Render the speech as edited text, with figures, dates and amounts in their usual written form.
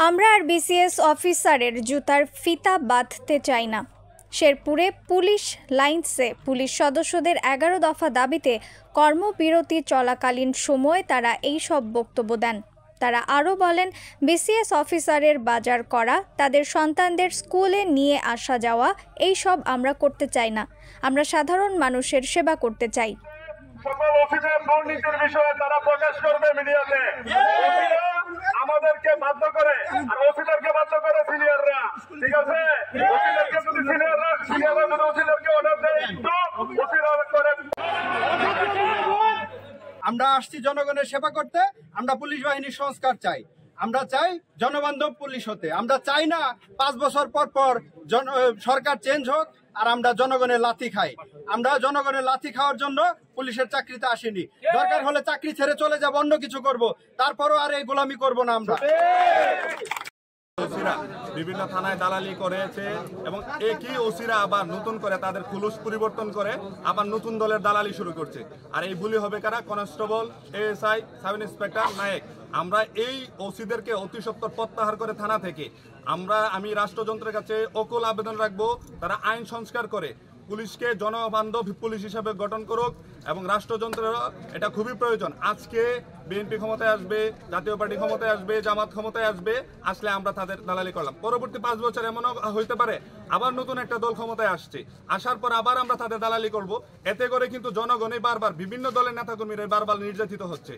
আমরা আর বিসিএস অফিসারের জুতার ফিতা বাঁধতে চাই না। শেরপুরে পুলিশ লাইন্সে পুলিশ সদস্যদের 11 দফা দাবিতে কর্মবিরতি চলাকালীন সময়ে তারা এই সব বক্তব্য দেন। তারা আরও বলেন, বিসিএস অফিসারের বাজার করা, তাদের সন্তানদের স্কুলে নিয়ে আসা যাওয়া, এই সব আমরা করতে চাই না। আমরা সাধারণ মানুষের সেবা করতে চাই। সকল অফিসের দুর্নীতির বিষয়ে তারা প্রকাশ করবে মিডিয়াতে। আমাদেরকে বাধ্য করে আর অফিসারকে বাধ্য করে সিনিয়ররা, ঠিক আছে? অফিসারকে যদি সিনিয়ররা যদি অফিসারকে অর্ডার দেয় তো অফিসার করে। আমরা আসছি জনগণের সেবা করতে। আমরা পুলিশ বাহিনীর সংস্কার চাই। আমরা চাই জনবান্ধব পুলিশ হতে। আমরা চাই না 5 বছর পর পর সরকার চেঞ্জ হোক আর আমরা জনগণের লাথি খাই। আমরা জনগণের লাথি খাওয়ার জন্য পুলিশের চাকরিতে আসিনি। দরকার হলে চাকরি ছেড়ে চলে যাব, অন্য কিছু করব, তারপরও আর এই গোলামি করব না আমরা। ওসিরা বিভিন্ন থানায় দালালি করেছে এবং একই ওসিরা আবার নতুন করে তাদের খুলুস পরিবর্তন করে আবার নতুন দলের দালালি শুরু করছে। আর এই বুলি হবে কারা? কনস্টেবল, এএসআই, সাব ইন্সপেক্টর, নায়ক। আমরা এই ওসিদেরকে অতি সত্বর প্রত্যাহার করে থানা থেকে আমি রাষ্ট্রযন্ত্রের কাছে অকুল আবেদন রাখবো, তারা আইন সংস্কার করে পুলিশকে জনবান্ধব পুলিশ হিসাবে গঠন করুক এবং রাষ্ট্রযন্ত্রের এটা খুবই প্রয়োজন। আজকে বিএনপি ক্ষমতায় আসবে, জাতীয় পার্টি ক্ষমতায় আসবে, জামাত ক্ষমতায় আসলে আমরা তাদের দালালি করলাম। পরবর্তী 5 বছর এমনও হইতে পারে আবার নতুন একটা দল ক্ষমতায় আসছে, আসার পর আবার আমরা তাদের দালালি করব। এতে করে কিন্তু জনগণই বারবার বিভিন্ন দলের নেতাকর্মীরা বারবার নির্যাতিত হচ্ছে।